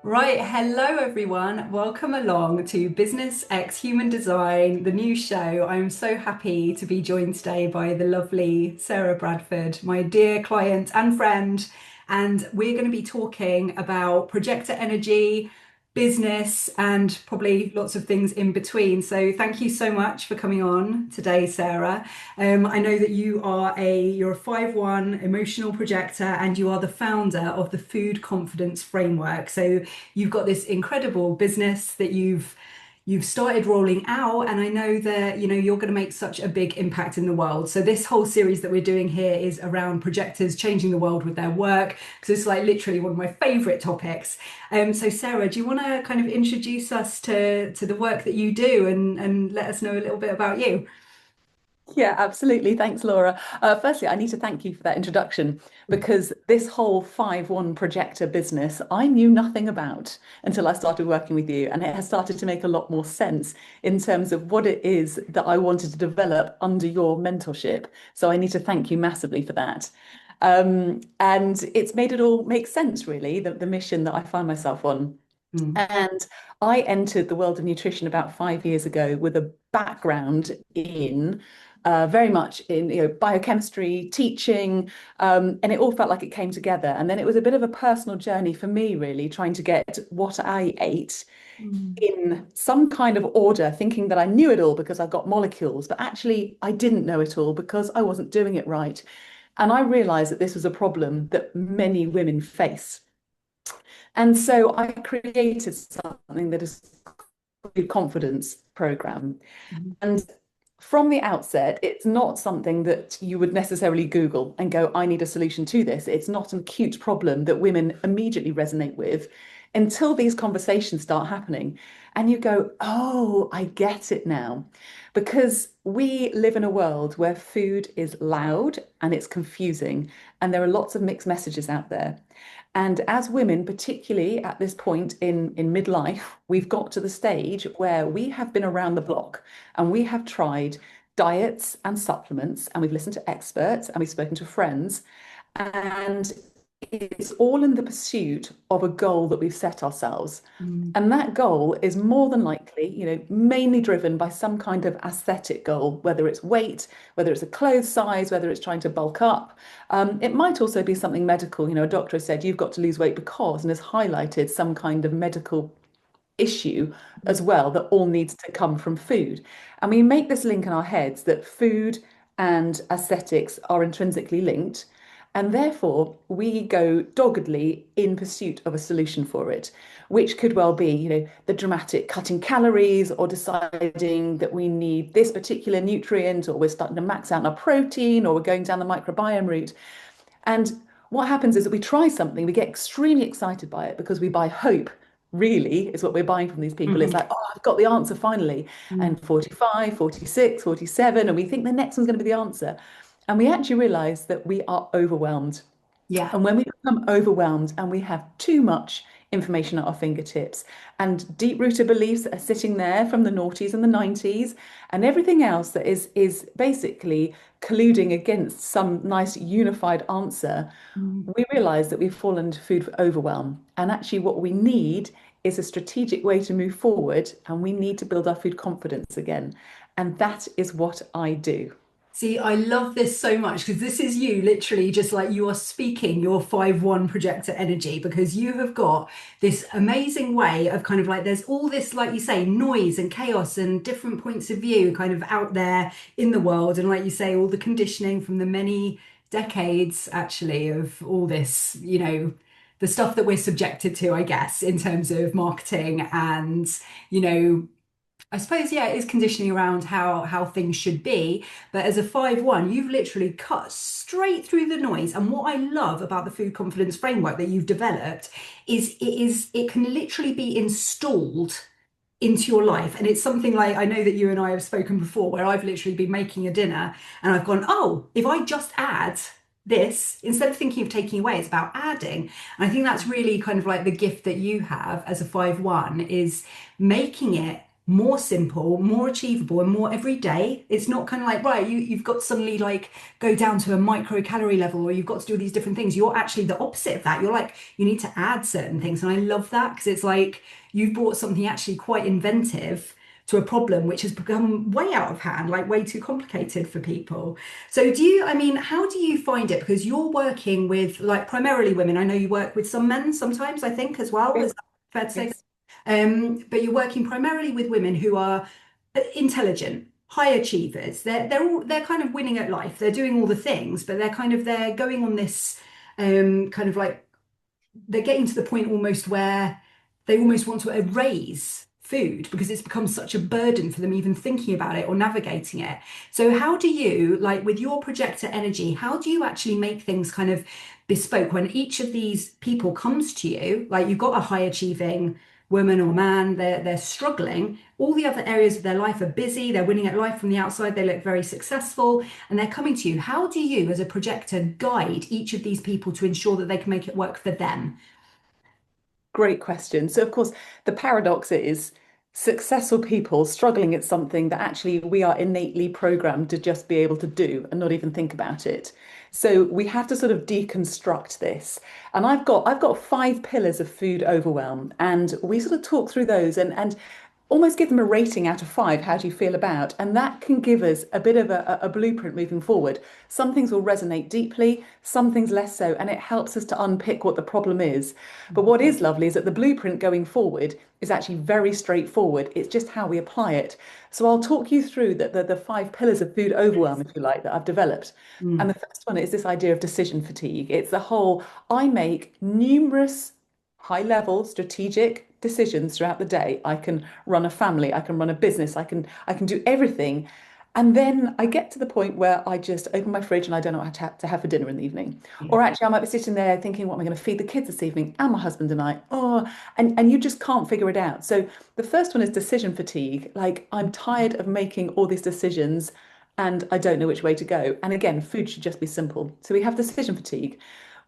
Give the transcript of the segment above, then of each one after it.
Right, hello everyone. Welcome along to Business X Human Design, the new show. I'm so happy to be joined today by the lovely Sarah Bradford, my dear client and friend. And we're going to be talking about projector energy, business, and probably lots of things in between. So thank you so much for coming on today, Sarah. I know that you're a 5-1 emotional projector and you are the founder of the Food Confidence Framework. So you've got this incredible business that you've started rolling out, and I know that you're going to make such a big impact in the world. So this whole series that we're doing here is around projectors changing the world with their work, because it's like literally one of my favorite topics. So Sarah, do you want to kind of introduce us to the work that you do and let us know a little bit about you? Yeah, absolutely. Thanks, Laura. Firstly, I need to thank you for that introduction because this whole 5-1 projector business I knew nothing about until I started working with you. And it has started to make a lot more sense in terms of what it is that I wanted to develop under your mentorship. So I need to thank you massively for that. And it's made it all make sense, really, the mission that I find myself on. Mm. And I entered the world of nutrition about 5 years ago with a background in very much in biochemistry, teaching, and it all felt like it came together. And then it was a bit of a personal journey for me, really, trying to get what I ate Mm. in some kind of order, thinking that I knew it all because I got molecules, but actually I didn't know it all because I wasn't doing it right. And I realized that this was a problem that many women face. And so I created something that is a confidence program. Mm. And from the outset, it's not something that you would necessarily Google and go, I need a solution to this. It's not an acute problem that women immediately resonate with until these conversations start happening. And you go, oh, I get it now. Because we live in a world where food is loud and it's confusing, and there are lots of mixed messages out there. And as women, particularly at this point in midlife, we've got to the stage where we have been around the block and we have tried diets and supplements, and we've listened to experts and we've spoken to friends. And it's all in the pursuit of a goal that we've set ourselves. Mm. And that goal is more than likely, mainly driven by some kind of aesthetic goal, whether it's weight, whether it's a clothes size, whether it's trying to bulk up. It might also be something medical. A doctor has said you've got to lose weight because, and has highlighted some kind of medical issue as well that all needs to come from food. And we make this link in our heads that food and aesthetics are intrinsically linked. And therefore, we go doggedly in pursuit of a solution for it, which could well be, the dramatic cutting calories or deciding that we need this particular nutrient, or we're starting to max out our protein, or we're going down the microbiome route. And what happens is that we try something, we get extremely excited by it because we buy hope, really, is what we're buying from these people. It's Mhm. like, oh, I've got the answer finally. Mm. And 45, 46, 47, and we think the next one's going to be the answer. And we actually realize that we are overwhelmed. Yeah. And when we become overwhelmed and we have too much information at our fingertips and deep-rooted beliefs that are sitting there from the noughties and the 90s and everything else that is basically colluding against some nice unified answer, Mm. we realize that we've fallen into food for overwhelm. And actually what we need is a strategic way to move forward, and we need to build our food confidence again. And that is what I do. See, I love this so much because this is you literally just like you are speaking your 5-1 projector energy, because you have got this amazing way of kind of like there's all this, like you say, noise and chaos and different points of view kind of out there in the world. And like you say, all the conditioning from the many decades actually of all this, the stuff that we're subjected to, I guess, in terms of marketing and, you know, I suppose, yeah, it is conditioning around how things should be. But as a 5-1, you've literally cut straight through the noise. And what I love about the food confidence framework that you've developed is it can literally be installed into your life. And it's something like I know that you and I have spoken before, where I've literally been making a dinner and I've gone, oh, if I just add this, instead of thinking of taking away, it's about adding. And I think that's really kind of like the gift that you have as a 5-1 is making it more simple, more achievable, and more everyday. It's not kind of like, right, you've got to suddenly like go down to a micro calorie level, or you've got to do all these different things. You're actually the opposite of that. You're like, you need to add certain things. And I love that because it's like you've brought something actually quite inventive to a problem which has become way out of hand, like way too complicated for people. So I mean, how do you find it? Because you're working with like primarily women. I know you work with some men sometimes, I think, as well. Is Yes. that fair to say? Yes. But you're working primarily with women who are intelligent, high achievers. They're kind of winning at life. They're doing all the things, but they're going on this kind of like they're getting to the point almost where they almost want to erase food because it's become such a burden for them even thinking about it or navigating it. So how do you, like with your projector energy, how do you actually make things kind of bespoke when each of these people comes to you? Like you've got a high achieving woman or man, they're struggling. All the other areas of their life are busy, they're winning at life from the outside, they look very successful, and they're coming to you. How do you, as a projector, guide each of these people to ensure that they can make it work for them? Great question. So, of course, the paradox is successful people struggling at something that actually we are innately programmed to just be able to do and not even think about it. So we have to sort of deconstruct this. And I've got 5 pillars of food overwhelm, and we sort of talk through those and almost give them a rating out of 5. How do you feel about? And that can give us a bit of a blueprint moving forward. Some things will resonate deeply, some things less so, and it helps us to unpick what the problem is. But what is lovely is that the blueprint going forward is actually very straightforward. It's just how we apply it. So I'll talk you through the 5 pillars of food overwhelm, if you like, that I've developed. And Mm. the first one is this idea of decision fatigue. It's the whole, I make numerous high level strategic decisions throughout the day. I can run a family, I can run a business, I can do everything. And then I get to the point where I just open my fridge and I don't know what to have for dinner in the evening. Yeah. Or actually I might be sitting there thinking, what am I going to feed the kids this evening? And my husband and I. Oh, and you just can't figure it out. So the first one is decision fatigue. Like I'm tired of making all these decisions and I don't know which way to go. And again, food should just be simple. So we have decision fatigue.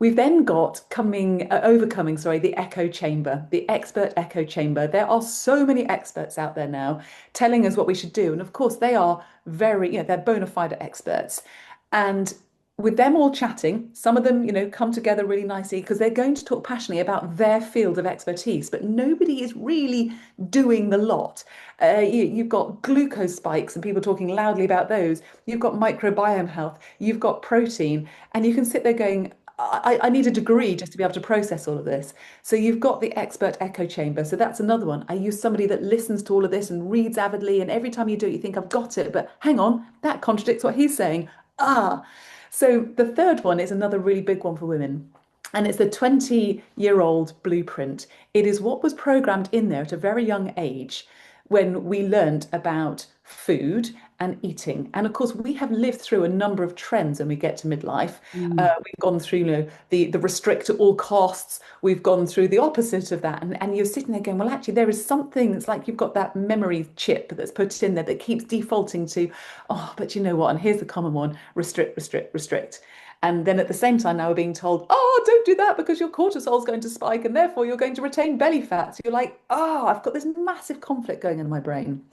We've then got overcoming, sorry, the echo chamber, the expert echo chamber. There are so many experts out there now telling us what we should do. And of course, they are they're bona fide experts. And with them all chatting, some of them, come together really nicely because they're going to talk passionately about their field of expertise, but nobody is really doing the lot. You've got glucose spikes and people talking loudly about those. You've got microbiome health. You've got protein. And you can sit there going, I need a degree just to be able to process all of this. So you've got the expert echo chamber. So that's another one. I use somebody that listens to all of this and reads avidly. And every time you do it, you think, I've got it. But hang on, that contradicts what he's saying. Ah. So the third one is another really big one for women. And it's the 20-year-old blueprint. It is what was programmed in there at a very young age when we learned about food and eating. And of course, we have lived through a number of trends when we get to midlife. Mm. We've gone through, the restrict at all costs. We've gone through the opposite of that. And you're sitting there going, well, actually, there is something that's like you've got that memory chip that's put in there that keeps defaulting to, oh, but you know what? And here's the common one, restrict, restrict, restrict. And then at the same time, now we're being told, oh, don't do that because your cortisol is going to spike and therefore you're going to retain belly fat. So you're like, oh, I've got this massive conflict going on in my brain.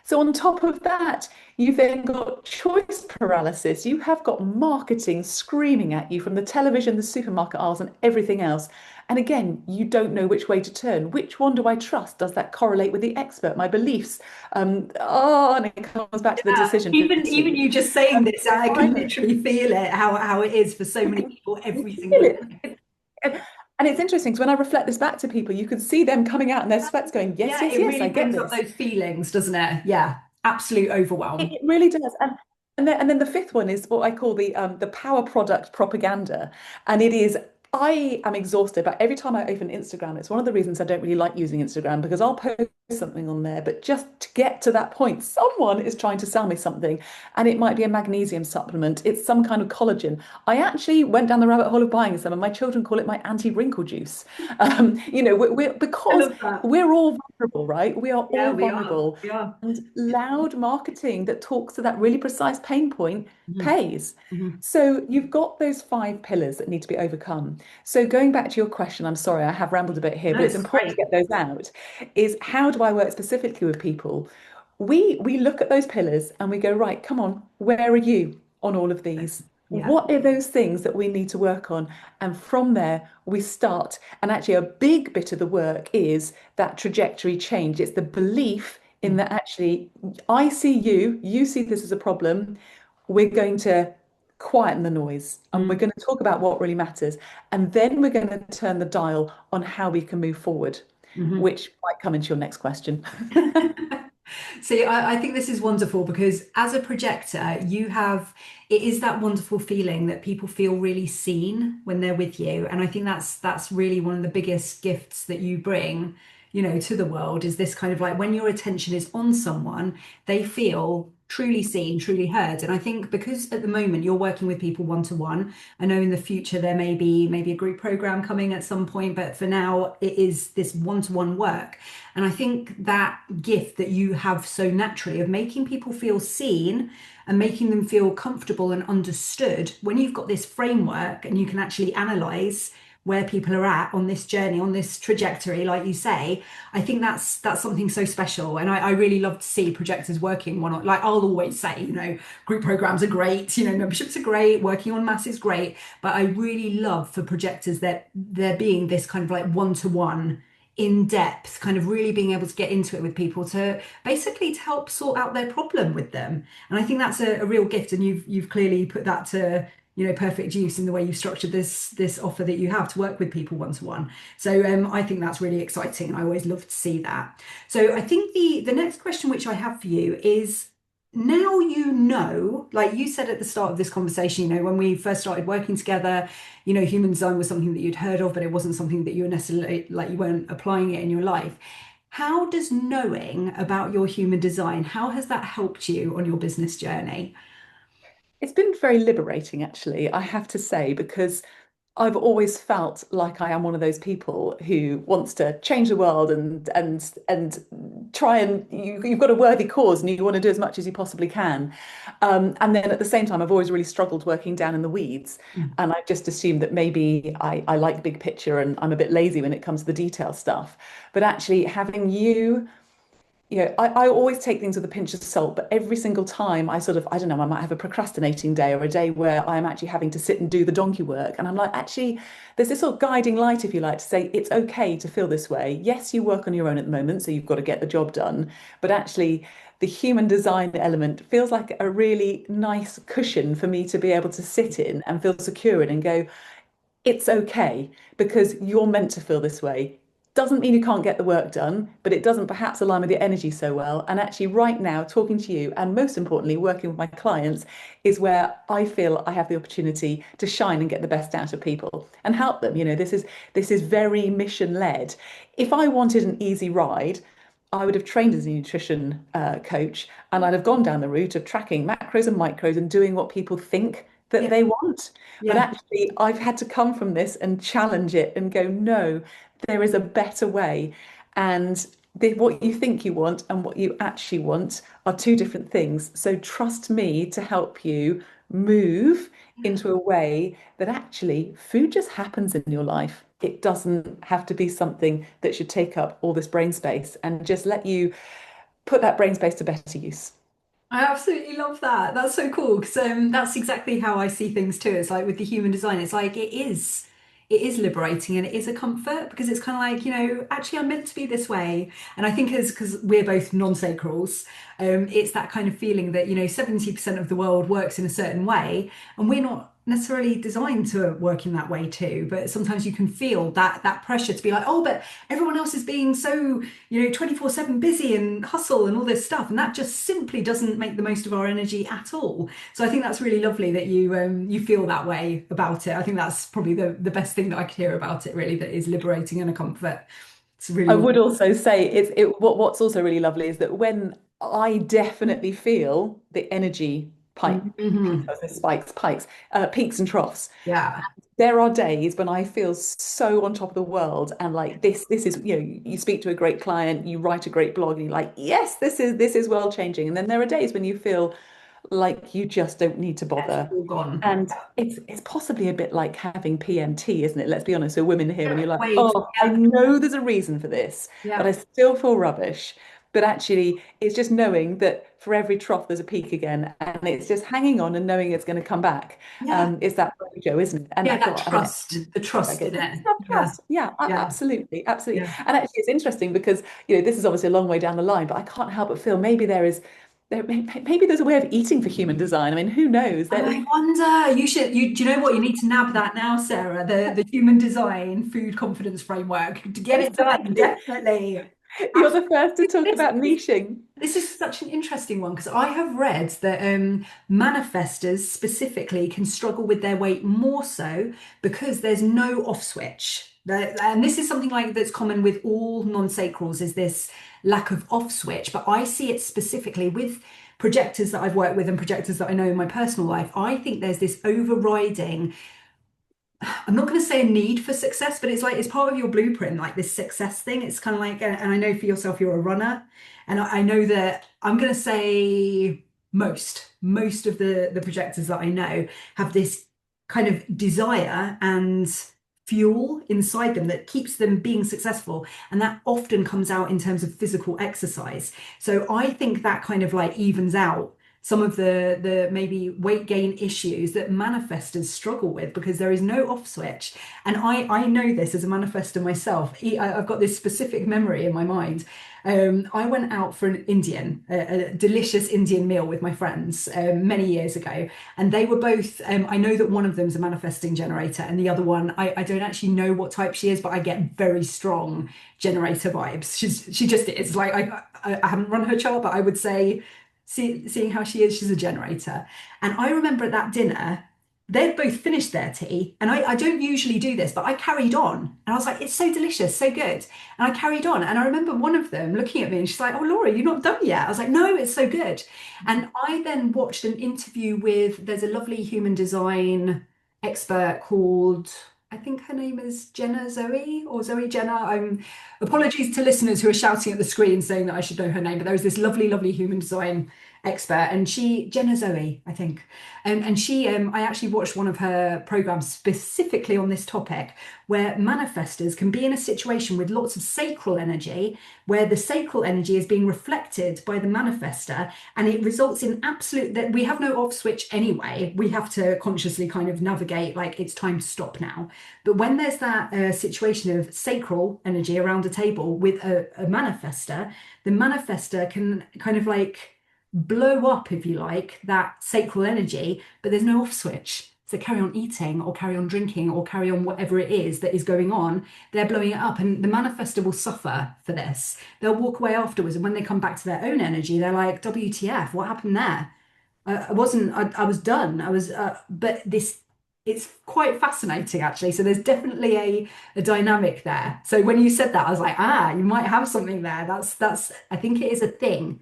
So on top of that, you've then got choice paralysis. You have got marketing screaming at you from the television, the supermarket aisles, and everything else. And again, you don't know which way to turn. Which one do I trust? Does that correlate with the expert, my beliefs? And it comes back to the Yeah, decision even fatigue. you just saying this, And I can finally, literally feel it, how it is for so you many can people every feel single it. day. And, and it's interesting because when I reflect this back to people, you can see them coming out and their sweats going, yes, Yeah, yes, it yes, really I get brings up this. those feelings, doesn't it? Yeah, absolute overwhelm. It really does. And then the fifth one is what I call the power product propaganda. And it is, I am exhausted, but every time I open Instagram, it's one of the reasons I don't really like using Instagram because I'll post something on there, but just to get to that point, someone is trying to sell me something. And it might be a magnesium supplement, it's some kind of collagen. I actually went down the rabbit hole of buying some, and my children call it my anti-wrinkle juice. I Because love that. we're all vulnerable, right? We are Yeah, all we are. vulnerable. We are. And loud marketing that talks to that really precise pain point Mhm, pays. mhm. So you've got those five pillars that need to be overcome. So going back to your question, I'm sorry, I have rambled a bit here, No, but it's it's important to great. get those out, is how do I work specifically with people? We look at those pillars and we go, right, come on, where are you on all of these? Yeah. What are those things that we need to work on? And from there, we start. And actually, a big bit of the work is that trajectory change. It's the belief in Mm, that actually, I see you, you see this as a problem. We're going to quieten the noise and we're mm, going to talk about what really matters. And then we're going to turn the dial on how we can move forward, mhm. which might come into your next question. See, I think this is wonderful because as a projector, you have it is that wonderful feeling that people feel really seen when they're with you. And I think that's really one of the biggest gifts that you bring, to the world is this kind of like when your attention is on someone, they feel truly seen, truly heard. And I think because at the moment you're working with people one to one, I know in the future there may be maybe a group program coming at some point, but for now it is this one to one work. And I think that gift that you have so naturally of making people feel seen and making them feel comfortable and understood, when you've got this framework and you can actually analyze where people are at on this journey, on this trajectory, like you say, I think that's something so special. And I really love to see projectors working one on, like I'll always say, group programs are great, memberships are great, working on mass is great. But I really love for projectors that there being this kind of like one-to-one in depth, kind of really being able to get into it with people to basically to help sort out their problem with them. And I think that's a real gift. And you've clearly put that to, perfect use in the way you've structured this offer that you have to work with people one to one. So I think that's really exciting. And I always love to see that. So I think the next question which I have for you is now like you said at the start of this conversation, when we first started working together, human design was something that you'd heard of, but it wasn't something that you were necessarily like you weren't applying it in your life. How does knowing about your human design, how has that helped you on your business journey? It's been very liberating, actually, I have to say, because I've always felt like I am one of those people who wants to change the world and try and you've got a worthy cause and you want to do as much as you possibly can. And then at the same time, I've always really struggled working down in the weeds. Mm, And I just assumed that maybe I like big picture and I'm a bit lazy when it comes to the detail stuff. But actually, having you I always take things with a pinch of salt, but every single time I sort of, I don't know, I might have a procrastinating day or a day where I'm actually having to sit and do the donkey work. And I'm like, actually, there's this sort of guiding light, if you like, to say it's okay to feel this way. Yes, you work on your own at the moment, so you've got to get the job done. But actually, the human design element feels like a really nice cushion for me to be able to sit in and feel secure in and go, it's okay because you're meant to feel this way. Doesn't mean you can't get the work done, but it doesn't perhaps align with your energy so well. And actually, right now, talking to you and most importantly, working with my clients is where I feel I have the opportunity to shine and get the best out of people and help them. This is very mission led. If I wanted an easy ride, I would have trained as a nutrition coach and I'd have gone down the route of tracking macros and micros and doing what people think that yeah, they want. But yeah. actually, I've had to come from this and challenge it and go, no, there is a better way. And what you think you want and what you actually want are two different things. So trust me to help you move into a way that actually food just happens in your life. It doesn't have to be something that should take up all this brain space and just let you put that brain space to better use. I absolutely love that. That's so cool because that's exactly how I see things too. It's like with the human design, it's like it is liberating and it is a comfort because it's kind of like, actually I'm meant to be this way. And I think as because we're both non-sacrals, it's that kind of feeling that, 70% of the world works in a certain way and we're not necessarily designed to work in that way too. But sometimes you can feel that pressure to be like, oh, but everyone else is being so 24/7 busy and hustle and all this stuff and that just simply doesn't make the most of our energy at all. So I think that's really lovely that you feel that way about it. I think that's probably the best thing that I could hear about it, really, that is liberating and a comfort. It's really I would wonderful. also say what's also really lovely is that when I definitely feel the energy Mm-hmm. pikes, peaks and troughs. Yeah. There are days when I feel so on top of the world and like this is, you speak to a great client, you write a great blog and you're like, yes, this is world changing. And then there are days when you feel like you just don't need to It's bother. all gone. And it's possibly a bit like having PMT, isn't it? Let's be honest. So women here, when Yeah. you're like, Wait. oh, I Yeah. know there's a reason for this, but I Yeah. still feel rubbish. But actually, it's just knowing that for every trough, there's a peak again. And it's just hanging on and knowing it's going to come back. Yeah. It's that mojo, isn't it? And Yeah. I That thought, I don't trust, the know, I trust guess in it. have Yeah. trust. Yeah, Yeah. absolutely, absolutely. Yeah. And actually, it's interesting because, this is obviously a long way down the line, but I can't help but feel maybe there's a way of eating for human design. I mean, who knows? Oh, I wonder. Do you know what? You need to nab that now, Sarah. The human design food confidence framework to get it done. Exactly. Definitely. You're the first to talk This, about niching. this is such an interesting one because I have read that manifestors specifically can struggle with their weight more so because there's no off switch. And this is something like that's common with all non-sacrals is this lack of off switch. But I see it specifically with projectors that I've worked with and projectors that I know in my personal life. I think there's this overriding, I'm not going to say a need for success, but it's like it's part of your blueprint, like this success thing. It's kind of like, and I know for yourself, you're a runner, and I know that I'm going to say most of the projectors that I know have this kind of desire and fuel inside them that keeps them being successful, and that often comes out in terms of physical exercise. So I think that kind of like evens out some of the maybe weight gain issues that manifestors struggle with because there is no off switch. And I know this as a manifestor myself. I've got this specific memory in my mind. I went out for an a delicious Indian meal with my friends many years ago, and they were both. I know that one of them's a manifesting generator, and the other one, I don't actually know what type she is, but I get very strong generator vibes. She just is. Like I haven't run her chart, but I would say seeing how she is, she's a generator. And I remember at that dinner, they'd both finished their tea. And I don't usually do this, but I carried on. And I was like, it's so delicious, so good. And I carried on. And I remember one of them looking at me and she's like, oh, Laura, you're not done yet. I was like, no, it's so good. And I then watched an interview with, there's a lovely human design expert called, I think her name is Jenna Zoe or Zoe Jenna. Apologies to listeners who are shouting at the screen saying that I should know her name, but there was this lovely human design expert, and Jenna Zoe, I think, and she, I actually watched one of her programs specifically on this topic, where manifestors can be in a situation with lots of sacral energy, where the sacral energy is being reflected by the manifestor, and it results in absolute that we have no off switch anyway. We have to consciously kind of navigate like it's time to stop now. But when there's that situation of sacral energy around a table with a manifestor, the manifestor can kind of like blow up, if you like, that sacral energy, but there's no off switch. So carry on eating or carry on drinking or carry on whatever it is that is going on. They're blowing it up, and the manifestor will suffer for this. They'll walk away afterwards, and when they come back to their own energy, they're like, WTF, what happened there? I wasn't, I was done. But this, it's quite fascinating actually. So there's definitely a dynamic there. So when you said that, I was like, you might have something there. I think it is a thing.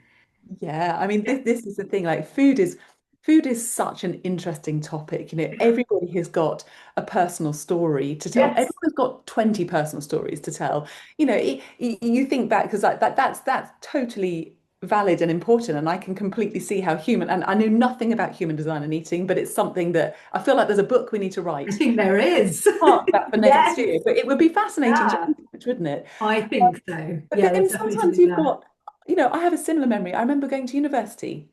Yeah, I mean Yeah. this is the thing, like food is such an interesting topic. Everybody has got a personal story to tell. Yes. Everyone's got 20 personal stories to tell. You think back because that's totally valid and important, and I can completely see how human, and I know nothing about human design and eating, but it's something that I feel like there's a book we need to I write. think there is. Part that for next Yes. year, but it would be fascinating to Yeah. research, wouldn't it? I think so. But Yeah, there's then definitely sometimes something you've there. got, I have a similar memory. I remember going to university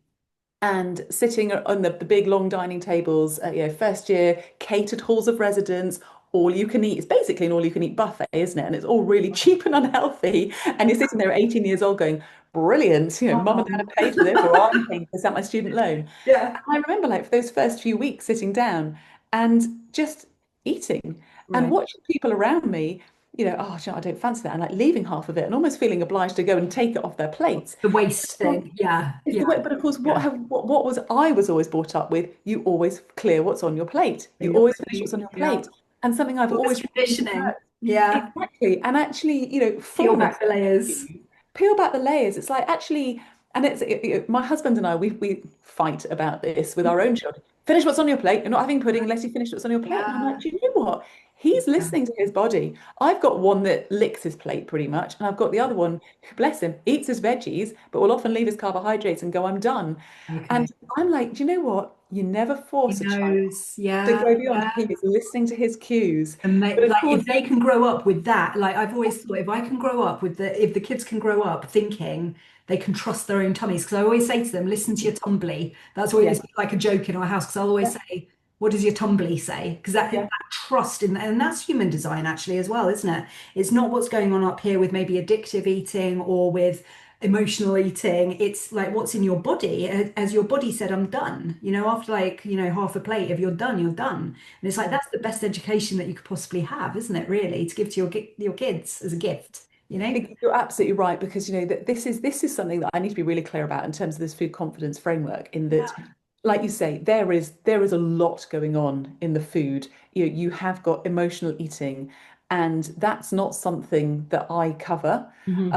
and sitting on the big long dining tables, first year, catered halls of residence, all you can eat. It's basically an all you can eat buffet, isn't it? And it's all really cheap and unhealthy. And you're sitting there at 18 years old going, brilliant, mum and dad have paid for this, or I'm paying for this out my student loan. And Yeah. I remember like for those first few weeks sitting down and just eating and Right. watching people around me, oh, I don't fancy that, and like leaving half of it and almost feeling obliged to go and take it off their plates. The waste thing. Yeah. It's Yeah. the way, but of course, Yeah. what was I was always brought up with, you always clear what's on your plate. You Your always finish what's plate. on your Yeah. plate. And something I've All this always conditioning. Yeah. exactly. And actually, Peel fullness, back the layers. peel back the layers. It's like actually, And my husband and I, we fight about this with our own children. Finish what's on your plate. You're not having pudding unless you finish what's on your plate. And I'm like, Yeah. do you know what? He's Yeah. listening to his body. I've got one that licks his plate pretty much, and I've got the other one who, bless him, eats his veggies, but will often leave his carbohydrates and go, I'm done. Okay. And I'm like, do you know what? You never He force a child knows. to Yeah. go beyond. He Yeah. is listening to his cues. And But of like course, if they can grow up with that, like I've always thought, if I can grow up with if the kids can grow up thinking they can trust their own tummies, because I always say to them, listen to your tumbly. That's always yeah, it's like a joke in our house, because I'll always yeah, say, what does your tumbly say? Because that yeah. trust in, and that's human design actually as well, isn't it? It's not what's going on up here with maybe addictive eating or with emotional eating. It's like what's in your body. As your body said, I'm done. After like, half a plate, if you're done, you're done. And it's like Yeah. that's the best education that you could possibly have, isn't it, really, to give to your kids as a gift? You're absolutely right because that this is something that I need to be really clear about in terms of this food confidence framework. In that, Yeah. like you say, there is a lot going on in the food. You have got emotional eating, and that's not something that I cover. Um, Hmm.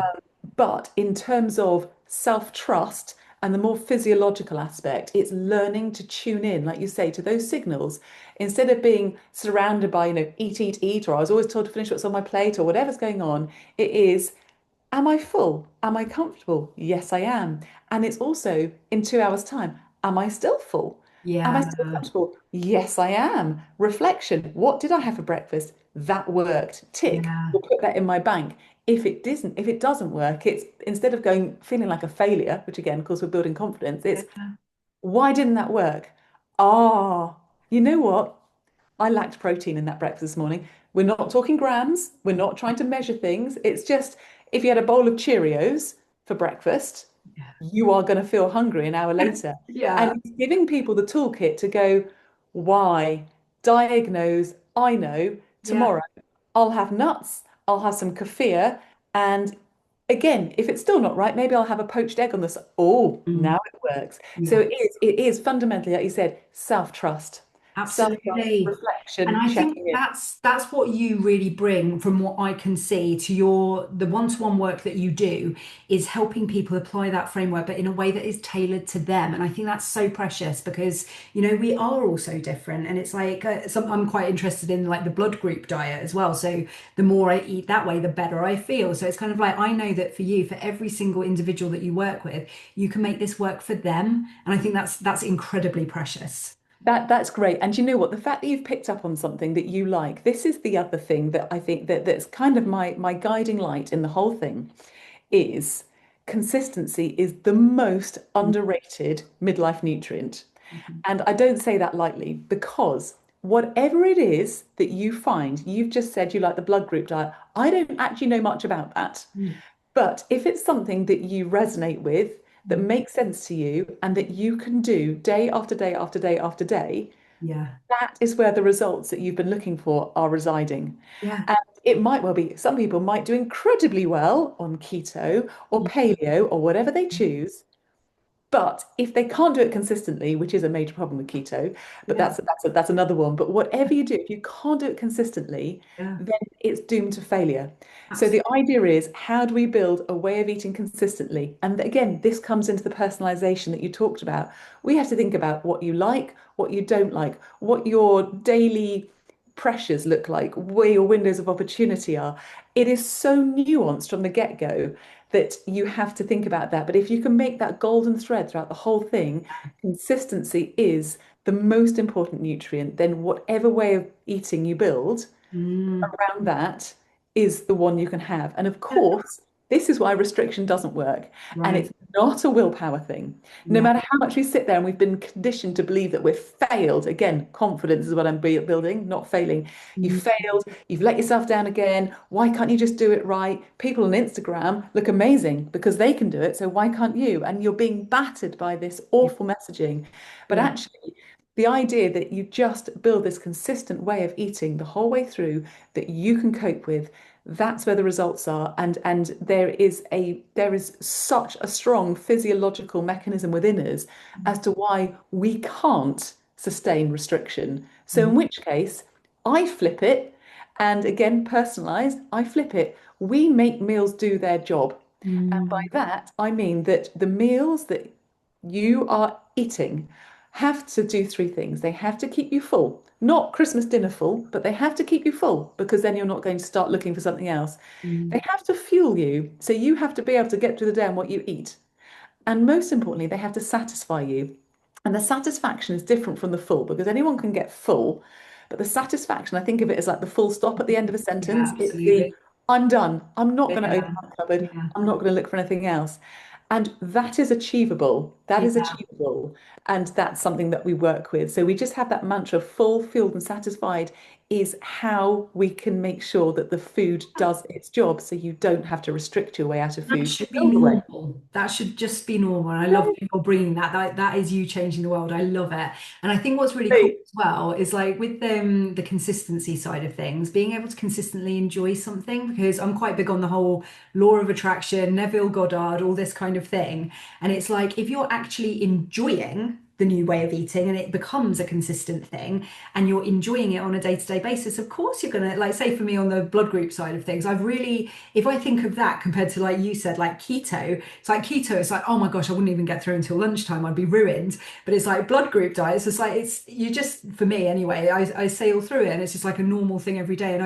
but in terms of self-trust and the more physiological aspect, it's learning to tune in, like you say, to those signals instead of being surrounded by, eat, eat, eat, or I was always told to finish what's on my plate or whatever's going on. It is, am I full? Am I comfortable? Yes, I am. And it's also in 2 hours' time, am I still full? Am I still Yeah. comfortable? Yes, I am. Reflection. What did I have for breakfast? That worked. Tick. Yeah. We'll put that in my bank. If it doesn't work, it's instead of going feeling like a failure, which again, of course, we're building confidence, it's Yeah. why didn't that work? Ah, you know what? I lacked protein in that breakfast this morning. We're not talking grams. We're not trying to measure things. It's just if you had a bowl of Cheerios for breakfast, you are going to feel hungry an hour later. Yeah. And it's giving people the toolkit to go, why? Diagnose, I know, Yeah. tomorrow I'll have nuts, I'll have some kefir, and again, if it's still not right, maybe I'll have a poached egg on this. Oh, Mm. now it works. So Yeah. it is fundamentally, like you said, self-trust. Self-trust, Absolutely. And reflection, I think checking in. that's what you really bring from what I can see to the one-to-one work that you do is helping people apply that framework, but in a way that is tailored to them. And I think that's so precious because, we are all so different. And it's like I'm quite interested in like the blood group diet as well. So the more I eat that way, the better I feel. So it's kind of like I know that for you, for every single individual that you work with, you can make this work for them. And I think that's incredibly precious. That's great. And you know what? The fact that you've picked up on something that you like, this is the other thing that I think that's kind of my guiding light in the whole thing is consistency is the most underrated midlife nutrient. Mhm. And I don't say that lightly because whatever it is that you find, you've just said you like the blood group diet. I don't actually know much about that. Mm. But if it's something that you resonate with, that Mm. makes sense to you, and that you can do day after day after day after day, Yeah. that is where the results that you've been looking for are residing. Yeah. And it might well be, some people might do incredibly well on keto or Mm. paleo or whatever they choose. But if they can't do it consistently, which is a major problem with keto, but Yeah. that's another one. But whatever you do, if you can't do it consistently, Yeah. then it's doomed to failure. So the Absolutely. idea is, how do we build a way of eating consistently? And again, this comes into the personalization that you talked about. We have to think about what you like, what you don't like, what your daily pressures look like, where your windows of opportunity are. It is so nuanced from the get-go that you have to think about that. But if you can make that golden thread throughout the whole thing, consistency is the most important nutrient, then whatever way of eating you build Mm. around that is the one you can have. And of Yeah. course, this is why restriction doesn't work. And Right. it's not a willpower thing. No Yeah. matter how much we sit there and we've been conditioned to believe that we're failed, again, confidence is what I'm building, not failing. You Mm. failed, you've let yourself down again. Why can't you just do it right? People on Instagram look amazing because they can do it. So why can't you? And you're being battered by this Yeah. awful messaging. But Yeah. actually, the idea that you just build this consistent way of eating the whole way through that you can cope with, that's where the results are. And there is such a strong physiological mechanism within us as to why we can't sustain restriction. So Mm. in which case, I flip it, and again, personalized, I flip it. We make meals do their job. And by Mm, that, I mean that the meals that you are eating have to do three things. They have to keep you full, not Christmas dinner full, but they have to keep you full because then you're not going to start looking for something else. They mm. have to fuel you. So you have to be able to get through the day on what you eat. And most importantly, they have to satisfy you. And the satisfaction is different from the full because anyone can get full. But the satisfaction, I think of it as like the full stop at the end of a Yeah, sentence. It's the absolutely. I'm done. I'm not going to Yeah, open that cupboard. yeah, I'm not going to look for anything else. And that is achievable. That is yeah. achievable. And that's something that we work with. So we just have that mantra full, filled, and satisfied is how we can make sure that the food does its job so you don't have to restrict your way out of That food to should be build a way. normal. That should just be normal. And I love that you're bringing that. That is you changing the world. I love it. And I think what's really cool Right. as well is like with the consistency side of things, being able to consistently enjoy something, because I'm quite big on the whole law of attraction, Neville Goddard, all this kind of thing. And it's like if you're actually enjoying the new way of eating and it becomes a consistent thing and you're enjoying it on a day-to-day basis, of course you're gonna, like, say for me on the blood group side of things, I've really, if I think of that compared to, like you said, like keto, it's like, oh my gosh, I wouldn't even get through until lunchtime, I'd be ruined. But it's like blood group diets, it's like, it's, you just, for me anyway, I sail through it and it's just like a normal thing every day. And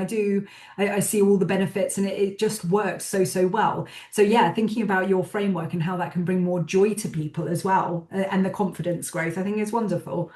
I see all the benefits and it just works so well. So yeah, thinking about your framework and how that can bring more joy to people as well, and the confidence growth, I think is wonderful.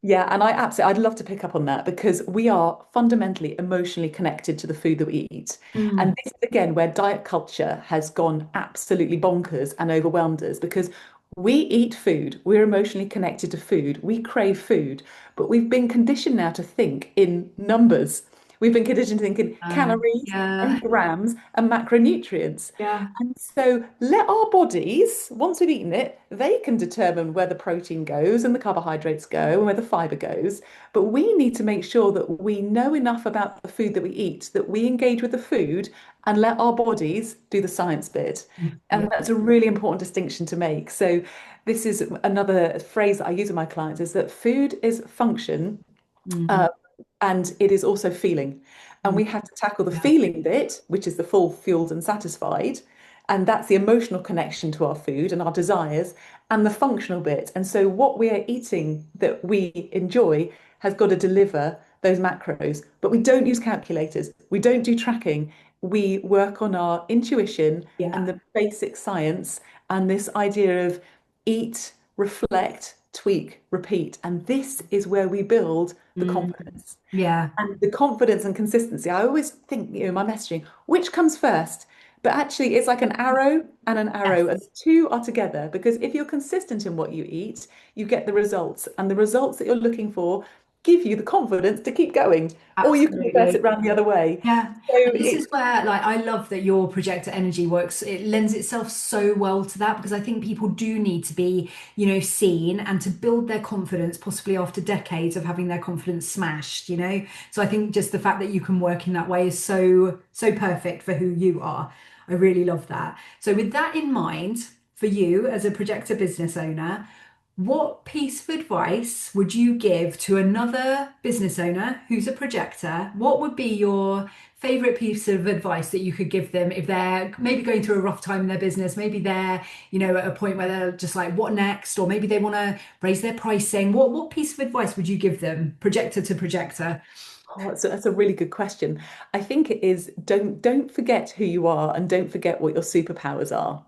Yeah, and I'd love to pick up on that because we are fundamentally emotionally connected to the food that we eat. And Mm. this is again where diet culture has gone absolutely bonkers and overwhelmed us because we eat food, we're emotionally connected to food, we crave food, but we've been conditioned now to think in numbers. We've been conditioned to think in calories Yeah, and grams and macronutrients. yeah. And so let our bodies, once we've eaten it, they can determine where the protein goes and the carbohydrates go and where the fiber goes. But we need to make sure that we know enough about the food that we eat, that we engage with the food and let our bodies do the science bit. Yeah. And that's a really important distinction to make. So this is another phrase that I use with my clients is that food is function, Mhm. uh, and it is also feeling. And Mm. we have to tackle the Yeah. feeling bit, which is the full, fueled, and satisfied. And that's the emotional connection to our food and our desires, and the functional bit. And so, what we are eating that we enjoy has got to deliver those macros. But we don't use calculators, we don't do tracking. We work on our intuition and Yeah. the basic science and this idea of eat, reflect, tweak, repeat. And this is where we build the Mm. confidence. Yeah. And the confidence and consistency. I always think, my messaging, which comes first? But actually, it's like an arrow, and Yes. the two are together because if you're consistent in what you eat, you get the results. And the results that you're looking for give you the confidence to keep going, or you can reverse it Absolutely. around the other way. Yeah. So And this it's is where, like, I love that your projector energy works. It lends itself so well to that because I think people do need to be, seen and to build their confidence, possibly after decades of having their confidence smashed. So I think just the fact that you can work in that way is so perfect for who you are. I really love that. So with that in mind, for you as a projector business owner, what piece of advice would you give to another business owner who's a projector? What would be your favorite piece of advice that you could give them if they're maybe going through a rough time in their business? Maybe they're, at a point where they're just like, what next? Or maybe they want to raise their pricing. What piece of advice would you give them, projector to projector? Oh, that's a really good question. I think it is don't forget who you are and don't forget what your superpowers are.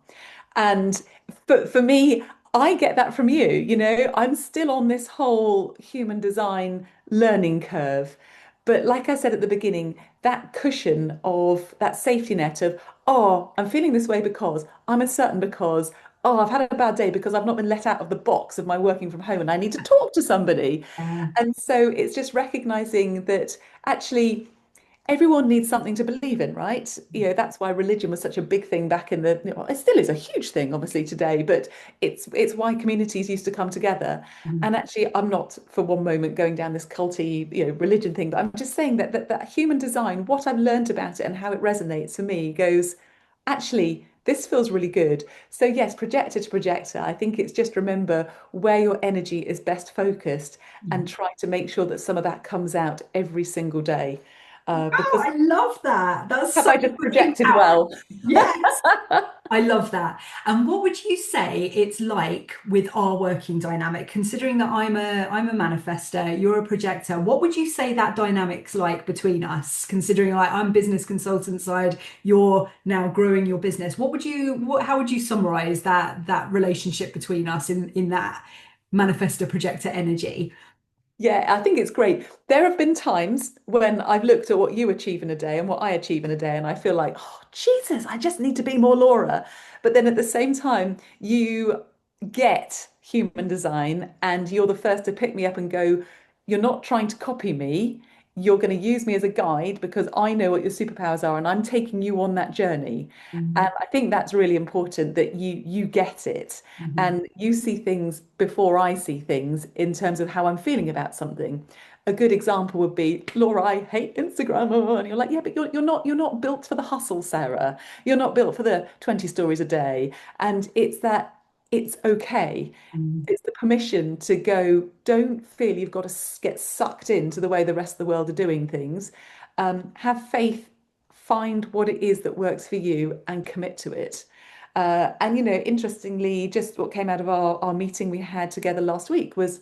And for me, I get that from you. I'm still on this whole human design learning curve. But like I said at the beginning, that cushion of that safety net of, oh, I'm feeling this way because I'm uncertain because, oh, I've had a bad day because I've not been let out of the box of my working from home and I need to talk to somebody. And so it's just recognizing that actually everyone needs something to believe in, right? That's why religion was such a big thing back in it still is a huge thing, obviously, today, but it's why communities used to come together. Mm. And actually, I'm not for one moment going down this culty, religion thing, but I'm just saying that human design, what I've learned about it and how it resonates for me goes, actually, this feels really good. So yes, projector to projector, I think it's just remember where your energy is best focused and Mm. try to make sure that some of that comes out every single day. Wow, Because I love that. That's have so I just freaking projected powerful. well? Yes. I love that. And what would you say it's like with our working dynamic, considering that I'm a manifester, you're a projector. What would you say that dynamic's like between us, considering like I'm business consultant side, you're now growing your business. How would you summarize that relationship between us in that manifestor projector energy? Yeah, I think it's great. There have been times when I've looked at what you achieve in a day and what I achieve in a day, and I feel like, oh, Jesus, I just need to be more Laura. But then at the same time, you get human design and you're the first to pick me up and go, you're not trying to copy me. You're going to use me as a guide because I know what your superpowers are and I'm taking you on that journey. And Mhm, I think that's really important that you get it mhm, and you see things before I see things in terms of how I'm feeling about something. A good example would be, Laura, I hate Instagram. And you're like, yeah, but you're not built for the hustle, Sarah. You're not built for the 20 stories a day. And it's that it's okay. mhm, It's the permission to go, don't feel you've got to get sucked into the way the rest of the world are doing things. Have faith, find what it is that works for you and commit to it. And interestingly, just what came out of our meeting we had together last week was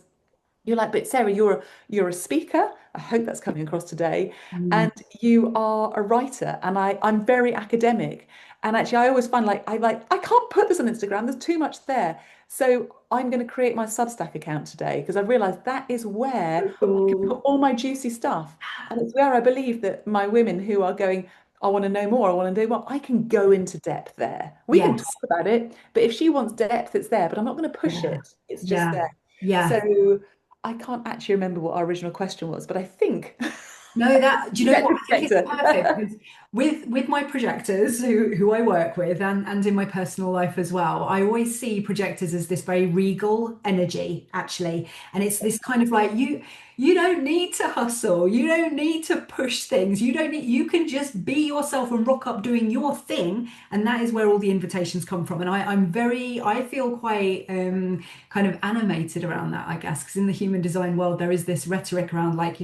you're like, but Sarah, you're a speaker. I hope that's coming across today. mhm. And you are a writer. And I'm very academic. And actually I always find I can't put this on Instagram. There's too much there. So I'm going to create my Substack account today because I've realized that is where So I can put cool. all my juicy stuff. And it's where I believe that my women who are going, I want to know more, I want to do more, I can go into depth there. We can Yes. talk about it, but if she wants depth, it's there, but I'm not going to push Yeah. it. It's just Yeah. there. Yeah. So I can't actually remember what our original question was, but I think No, that do you know what? projector, I think it's perfect projector. because with my projectors who I work with and in my personal life as well, I always see projectors as this very regal energy, actually. And it's this kind of like you don't need to hustle, you don't need to push things, you can just be yourself and rock up doing your thing. And that is where all the invitations come from. And I feel quite kind of animated around that, I guess, because in the human design world there is this rhetoric around like,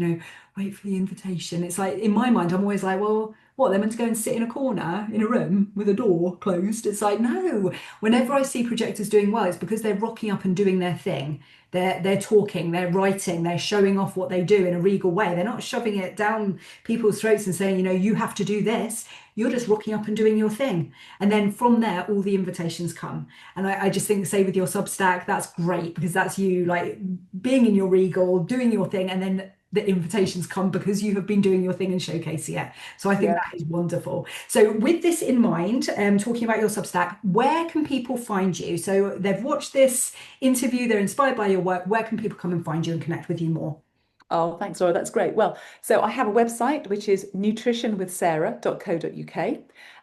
wait for the invitation. It's like in my mind, I'm always like, well, what, they're meant to go and sit in a corner in a room with a door closed? It's like, no. Whenever I see projectors doing well, it's because they're rocking up and doing their thing. They're talking, they're writing, they're showing off what they do in a regal way. They're not shoving it down people's throats and saying, you have to do this. You're just rocking up and doing your thing. And then from there, all the invitations come. And I just think, say with your Substack, that's great because that's you like being in your regal, doing your thing, and then the invitations come because you have been doing your thing and showcasing it. So I think Yeah. that is wonderful. So with this in mind, talking about your Substack, where can people find you? So they've watched this interview, they're inspired by your work. Where can people come and find you and connect with you more? Oh, thanks, Laura. That's great. Well, so I have a website which is nutritionwithsarah.co.uk,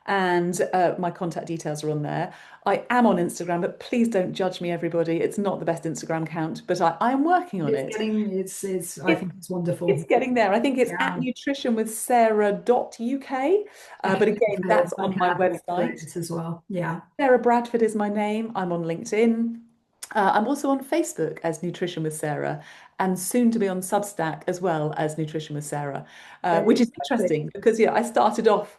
and my contact details are on there. I am on Instagram, but please don't judge me, everybody. It's not the best Instagram account, but I am working on It's it. getting, it's, I It, think it's it's wonderful. getting there. I think it's at Yeah. nutritionwithsarah.uk. But Okay, again, that's perfect. I on can my add links to website. it as well. Yeah. Sarah Bradford is my name. I'm on LinkedIn. I'm also on Facebook as Nutrition with Sarah, and soon to be on Substack as well as Nutrition with Sarah, which Very is exciting. interesting because yeah, I started off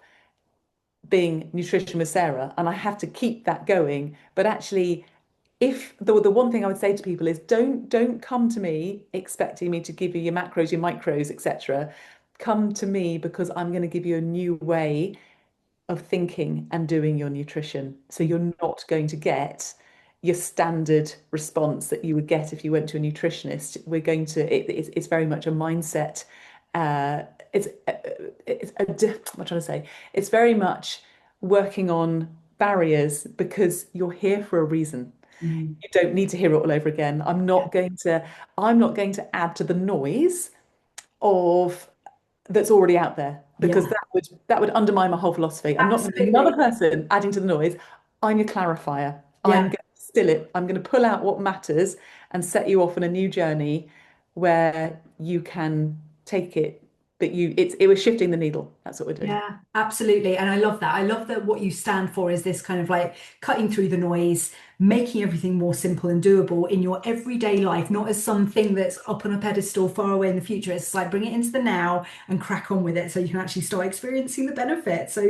being Nutrition with Sarah, and I have to keep that going. But actually, if the one thing I would say to people is don't come to me expecting me to give you your macros, your micros, etc. Come to me because I'm going to give you a new way of thinking and doing your nutrition. So you're not going to get your standard response that you would get if you went to a nutritionist. We're going to, it's very much a mindset. Uh, what I'm trying to say. It's very much working on barriers because you're here for a reason. Mm. You don't need to hear it all over again. I'm not going to add to the noise of that's already out there because Yeah, that would undermine my whole philosophy. I'm not going to be another absolutely. person adding to the noise. I'm your clarifier. I'm Yeah. going to distill it. I'm going to pull out what matters and set you off on a new journey where you can take it but it was shifting the needle. That's what we're doing. Yeah, absolutely. And I love that. I love that what you stand for is this kind of like cutting through the noise, making everything more simple and doable in your everyday life, not as something that's up on a pedestal far away in the future. It's like bring it into the now and crack on with it so you can actually start experiencing the benefits. So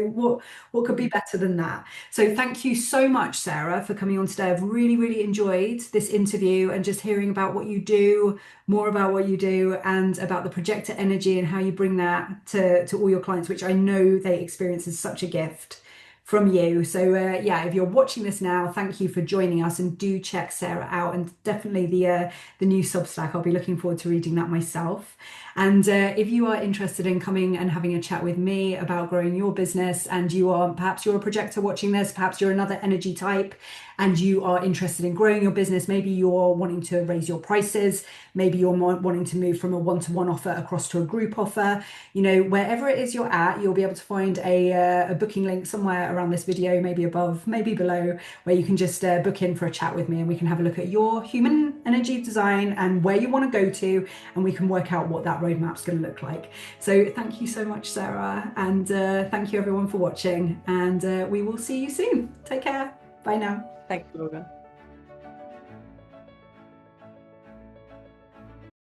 what could be better than that? So thank you so much, Sarah, for coming on today. I've really, really enjoyed this interview and just hearing about what you do, more about what you do, and about the projector energy and how you bring that to all your clients, which I know they experience as such a gift from you. So yeah, if you're watching this now, thank you for joining us, and do check Sarah out, and definitely the new Substack. I'll be looking forward to reading that myself. And if you are interested in coming and having a chat with me about growing your business, and perhaps you're a projector watching this, perhaps you're another energy type and you are interested in growing your business, maybe you're wanting to raise your prices, maybe you're wanting to move from a one-to-one offer across to a group offer, wherever it is you're at, you'll be able to find a booking link somewhere around this video, maybe above, maybe below, where you can just book in for a chat with me, and we can have a look at your human energy design and where you want to go to, and we can work out what that roadmap's going to look like. So thank you so much, Sarah, and thank you everyone for watching, and we will see you soon. Take care. Bye now. Thanks, Laura.